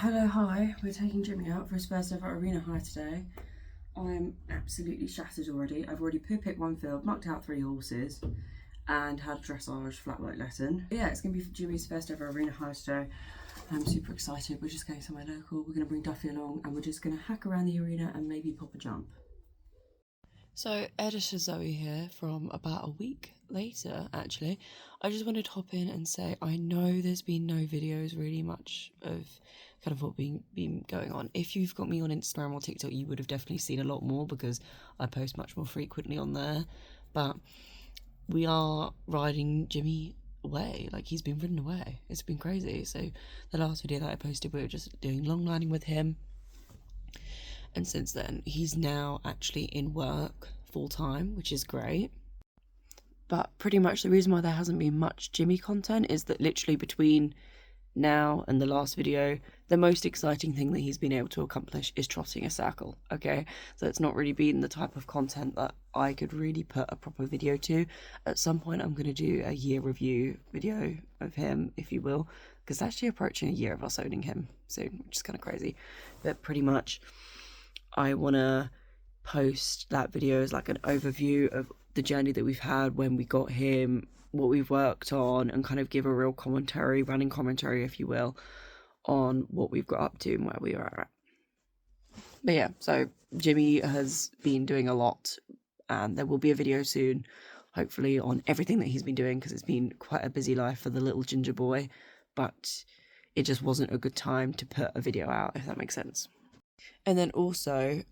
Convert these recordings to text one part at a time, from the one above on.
Hello, hi. We're taking Jimmy out for his first ever arena hire today. I'm absolutely shattered already. I've already poo-picked one field, mucked out 3 horses, and had a dressage flat work lesson. But yeah, it's going to be Jimmy's first ever arena hire today. I'm super excited. We're just going somewhere local. We're going to bring Duffy along and we're just going to hack around the arena and maybe pop a jump. So, editor Zoe here from about a week later, actually. I just wanted to hop in and say I know there's been no videos really much of kind of what been going on. If you've got me on Instagram or TikTok, you would have definitely seen a lot more because I post much more frequently on there. But we are riding Jimmy away. Like, he's been ridden away. It's been crazy. So the last video that I posted, we were just doing long riding with him. And since then, he's now actually in work full-time, which is great. But pretty much the reason why there hasn't been much Jimmy content is that literally between now and the last video, the most exciting thing that he's been able to accomplish is trotting a circle, okay? So it's not really been the type of content that I could really put a proper video to. At some point, I'm going to do a year review video of him, if you will, because it's actually approaching a year of us owning him soon, which is kind of crazy. But pretty much, I want to post that video as like an overview of the journey that we've had when we got him, what we've worked on, and kind of give a real commentary, running commentary, if you will, on what we've got up to and where we are at. But yeah, so Jimmy has been doing a lot, and there will be a video soon, hopefully, on everything that he's been doing, because it's been quite a busy life for the little ginger boy, but it just wasn't a good time to put a video out, if that makes sense. And then also,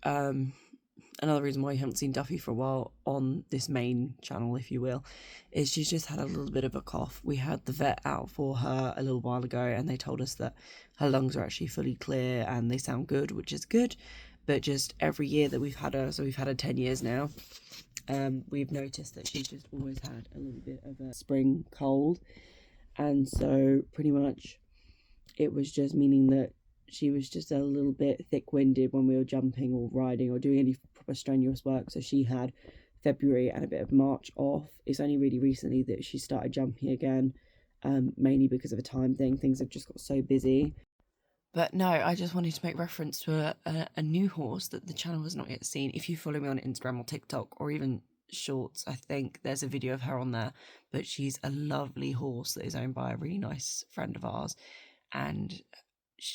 another reason why you haven't seen Duffy for a while on this main channel, if you will, is she's just had a little bit of a cough. We had the vet out for her a little while ago and they told us that her lungs are actually fully clear and they sound good, which is good. But just every year that we've had her, so we've had her 10 years now, we've noticed that she's just always had a little bit of a spring cold. And so pretty much it was just meaning that she was just a little bit thick-winded when we were jumping or riding or doing any proper strenuous work. So she had February and a bit of March off. It's only really recently that she started jumping again, mainly because of a time thing. Things have just got so busy. But no, I just wanted to make reference to a new horse that the channel has not yet seen. If you follow me on Instagram or TikTok or even Shorts, I think there's a video of her on there. But she's a lovely horse that is owned by a really nice friend of ours. And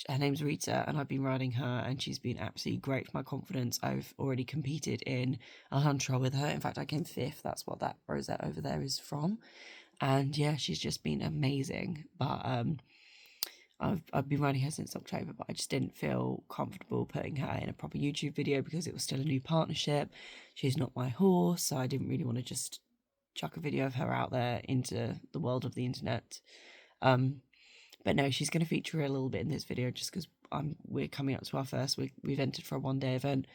her name's Rita, and I've been riding her, and she's been absolutely great for my confidence. I've already competed in a hunt trial with her. In fact, I came 5th. That's what that rosette over there is from. And yeah, she's just been amazing. But I've been riding her since October, but I just didn't feel comfortable putting her in a proper YouTube video because it was still a new partnership. She's not my horse, so I didn't really want to just chuck a video of her out there into the world of the internet. But no, she's going to feature a little bit in this video just because we're coming up to our first. We've entered for a one-day event.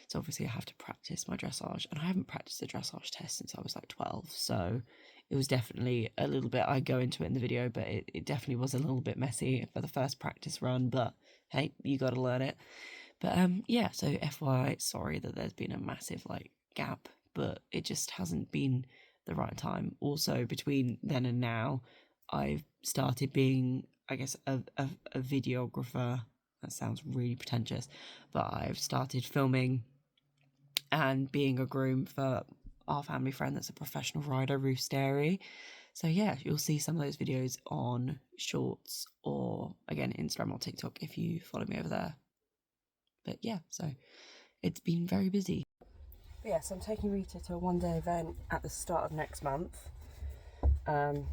So obviously I have to practice my dressage. And I haven't practiced the dressage test since I was like 12. So it was definitely a little bit, I go into it in the video, but it definitely was a little bit messy for the first practice run. But hey, you got to learn it. But yeah, so FYI, sorry that there's been a massive like gap, but it just hasn't been the right time. Also, between then and now, I've started being, I guess, a videographer. That sounds really pretentious, but I've started filming and being a groom for our family friend that's a professional rider, Ruth Dairy. So yeah, you'll see some of those videos on Shorts or, again, Instagram or TikTok if you follow me over there. But yeah, so it's been very busy. But yeah, so I'm taking Rita to a one-day event at the start of next month.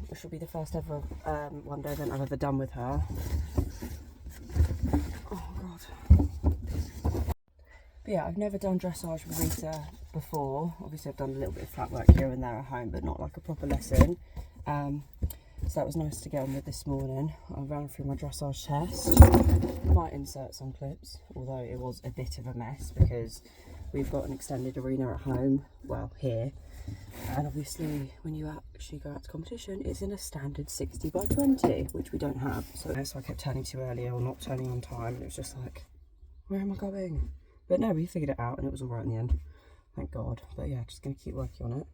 Which will be the first ever one-day event I've ever done with her. Oh god. But yeah, I've never done dressage with Rita before. Obviously I've done a little bit of flat work here and there at home, but not like a proper lesson. So that was nice to get on with this morning. I ran through my dressage test. Might insert some clips, although it was a bit of a mess because we've got an extended arena at home, well, here. And obviously when you actually go out to competition, it's in a standard 60 by 20, which we don't have. So I kept turning too early or not turning on time, and it was just like, where am I going? But no, we figured it out and it was all right in the end, thank God. But yeah, just gonna keep working on it.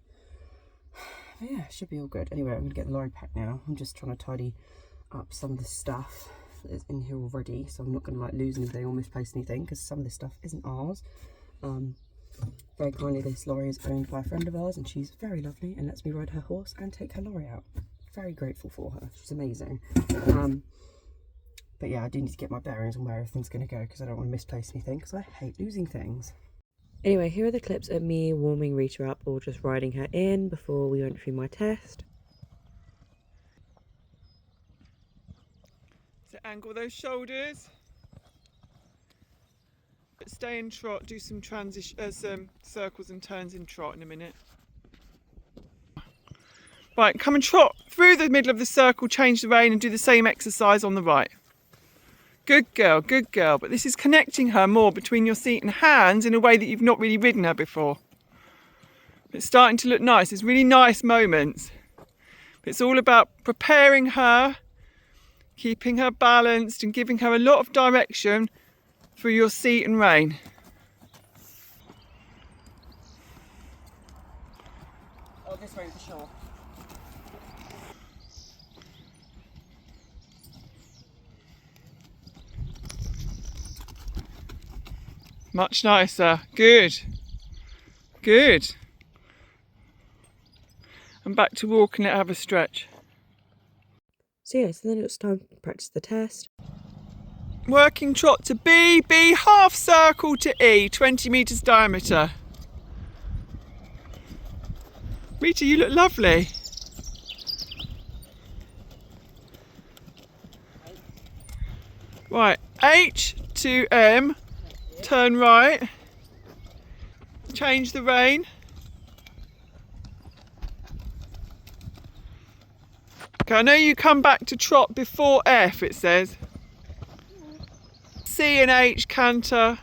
But yeah, it should be all good. Anyway, I'm gonna get the lorry packed now. I'm just trying to tidy up some of the stuff that's in here already, so I'm not going to like lose anything or misplace anything, because some of this stuff isn't ours. Very kindly, this lorry is owned by a friend of ours, and she's very lovely and lets me ride her horse and take her lorry out. Very grateful for her. She's amazing. But yeah, I do need to get my bearings on where everything's going to go, because I don't want to misplace anything, because I hate losing things. Anyway, here are the clips of me warming Rita up or just riding her in before we went through my test. So angle those shoulders. Stay in trot, do some some circles and turns in trot in a minute. Right, come and trot through the middle of the circle, change the rein and do the same exercise on the right. Good girl, good girl. But this is connecting her more between your seat and hands in a way that you've not really ridden her before. It's starting to look nice. It's really nice moments. It's all about preparing her, keeping her balanced and giving her a lot of direction through your seat and rein. Oh, this way for sure. Much nicer. Good. Good. And back to walking, let her have a stretch. So yeah, so then it was time to practice the test. Working trot to B, B, half circle to E, 20 metres diameter. Rita, you look lovely. Right, H to M, turn right, change the rein. Okay, I know you come back to trot before F, it says. C and H, canter.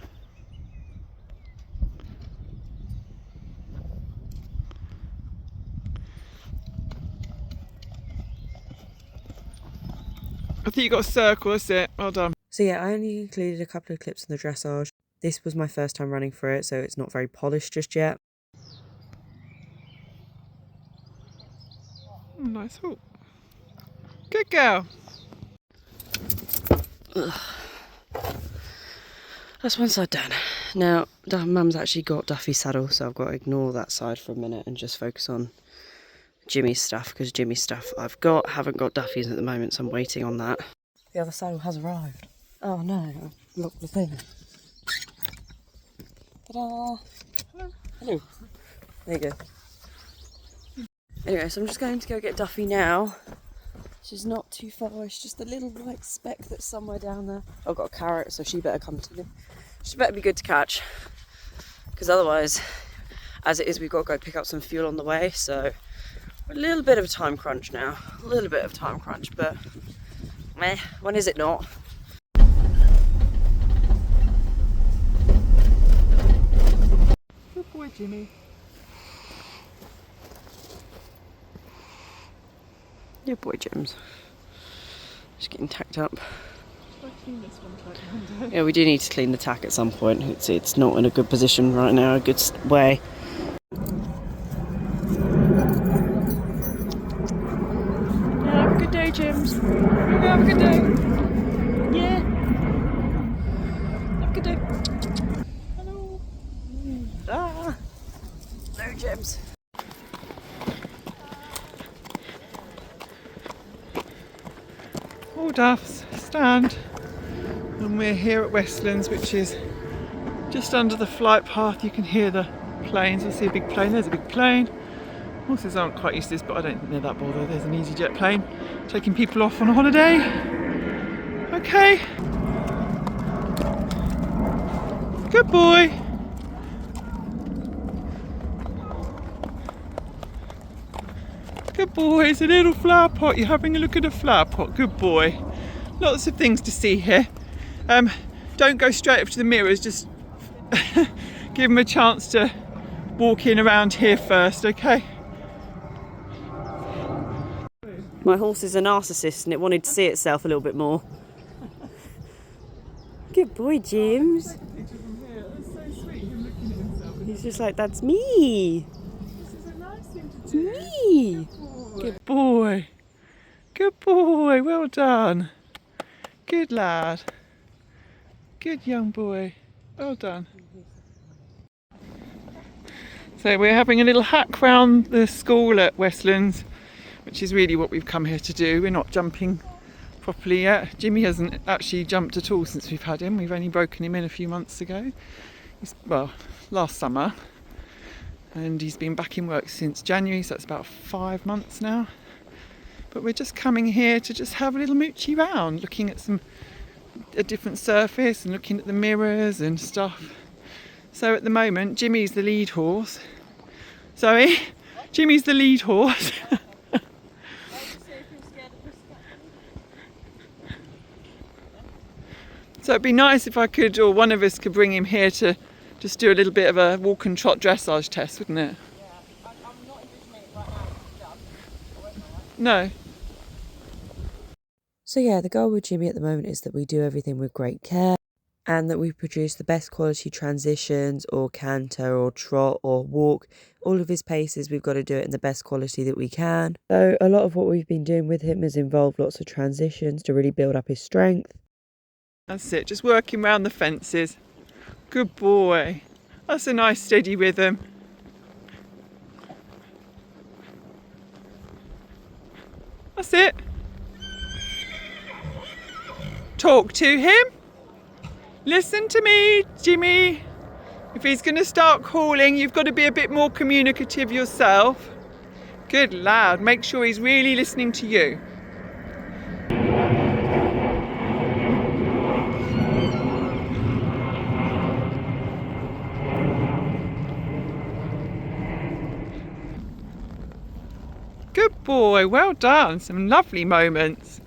I think you got a circle, that's it. Well done. So yeah, I only included a couple of clips in the dressage. This was my first time running for it, so it's not very polished just yet. Oh, nice hook. Good girl. Ugh. That's one side done. Now, Mum's actually got Duffy's saddle, so I've got to ignore that side for a minute and just focus on Jimmy's stuff, because Jimmy's stuff haven't got Duffy's at the moment, so I'm waiting on that. The other saddle has arrived. Oh no, I've locked the thing. Ta-da! Hello. Hello. There you go. Anyway, so I'm just going to go get Duffy now. She's not too far, it's just a little white speck that's somewhere down there. I've got a carrot, so she better come to me. She better be good to catch, because otherwise, as it is, we've got to go pick up some fuel on the way, so a little bit of a time crunch now. A little bit of time crunch, but meh, when is it not? Good boy, Jimmy. Yeah, boy, James. Just getting tacked up. Yeah, we do need to clean the tack at some point. It's not in a good position right now, a good way. Yeah, have a good day, James. Yeah, have a good day. Yeah. Have a good day. Hello. Ah! No, James. All Duffs, stand. And we're here at Westlands, which is just under the flight path. You can hear the planes. I see a big plane. There's a big plane. Horses aren't quite used to this, but I don't think they're that bothered. There's an EasyJet plane taking people off on a holiday. Okay. Good boy. Good boy. It's a little flower pot. You're having a look at a flower pot. Good boy. Lots of things to see here. Don't go straight up to the mirrors. Just give them a chance to walk in around here first, okay? My horse is a narcissist and it wanted to see itself a little bit more. Good boy, James. He's just like, that's me. It's me. Good boy. Good boy. Well done. Good lad. Good young boy. Well done. So we're having a little hack round the school at Westlands, which is really what we've come here to do. We're not jumping properly yet. Jimmy hasn't actually jumped at all since we've had him. We've only broken him in a few months ago. Well, last summer. And he's been back in work since January, so that's about 5 months now. But we're just coming here to just have a little moochy round, looking at a different surface and looking at the mirrors and stuff. So at the moment, Jimmy's the lead horse. Sorry? Jimmy's the lead horse. So it'd be nice if I could, or one of us could bring him here to just do a little bit of a walk and trot dressage test, wouldn't it? Yeah, I'm not envisioning it right now to be done. I won't lie. No. So yeah, the goal with Jimmy at the moment is that we do everything with great care and that we produce the best quality transitions or canter or trot or walk. All of his paces, we've got to do it in the best quality that we can. So a lot of what we've been doing with him has involved lots of transitions to really build up his strength. That's it, just working round the fences. Good boy. That's a nice steady rhythm. That's it. Talk to him. Listen to me, Jimmy. If he's going to start calling, you've got to be a bit more communicative yourself. Good lad. Make sure he's really listening to you. Good boy. Well done. Some lovely moments.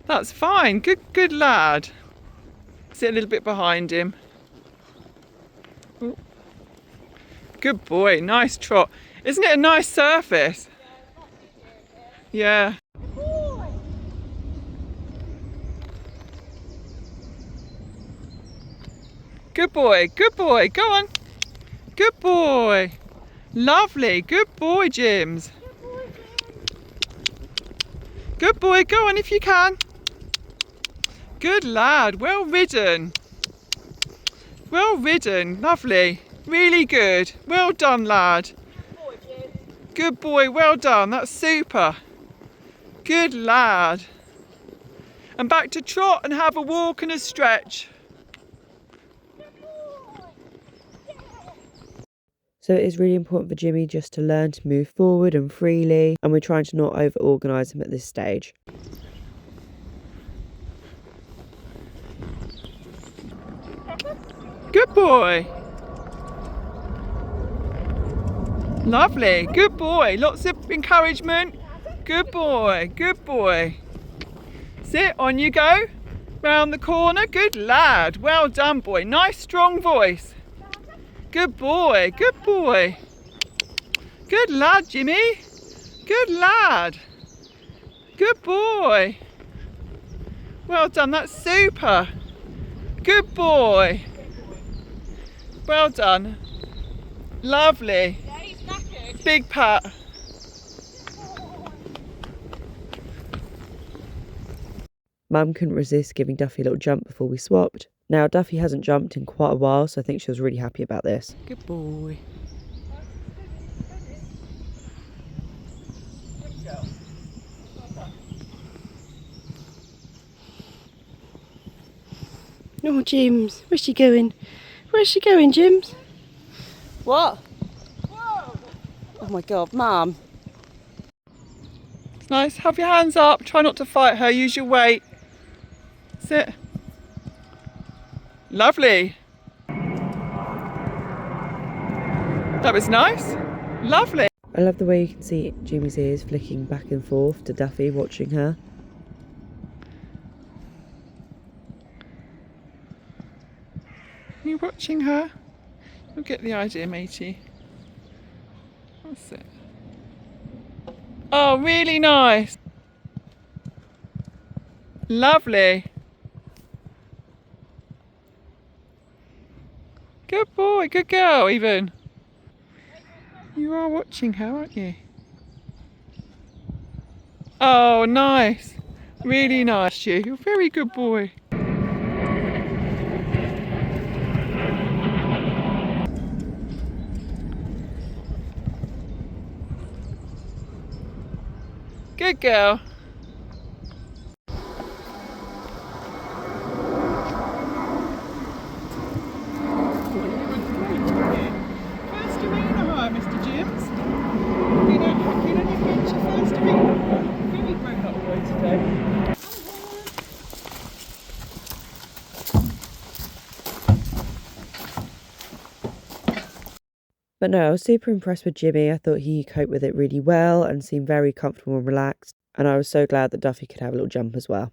That's fine. Good lad. Sit a little bit behind him. Ooh. Good boy. Nice trot. Isn't it a nice surface? Yeah. Good boy. Good boy. Go on. Good boy. Lovely. Good boy, Jims. Good boy. Go on if you can. Good lad, well ridden. Well ridden, lovely. Really good. Well done, lad. Good boy, well done. That's super. Good lad. And back to trot and have a walk and a stretch. So it is really important for Jimmy just to learn to move forward and freely, and we're trying to not over-organise him at this stage. Good boy. Lovely. Good boy. Lots of encouragement. Good boy. Good boy. Sit, on you go. Round the corner. Good lad. Well done, boy. Nice strong voice. Good boy. Good boy. Good lad, Jimmy. Good lad. Good boy. Well done. That's super. Good boy. Well done. Lovely. Yeah, he's knackered. Big pat. Mum couldn't resist giving Duffy a little jump before we swapped. Now, Duffy hasn't jumped in quite a while, so I think she was really happy about this. Good boy. Oh, Jims, where's she going? Where's she going, Jims? What? Whoa. Oh my God, Mum. It's nice. Have your hands up. Try not to fight her. Use your weight. Sit. Lovely. That was nice. Lovely. I love the way you can see Jimmy's ears flicking back and forth to Duffy watching her. Are you watching her? You'll get the idea, matey. That's it. Oh, really nice. Lovely. Good boy, good girl, even. You are watching her, aren't you? Oh, nice. Really nice, you. You're a very good boy. Good girl. First arena hire, Mr. Jims. Been on your adventure, first arena. Very grown up boy today. But no, I was super impressed with Jimmy. I thought he coped with it really well and seemed very comfortable and relaxed. And I was so glad that Duffy could have a little jump as well.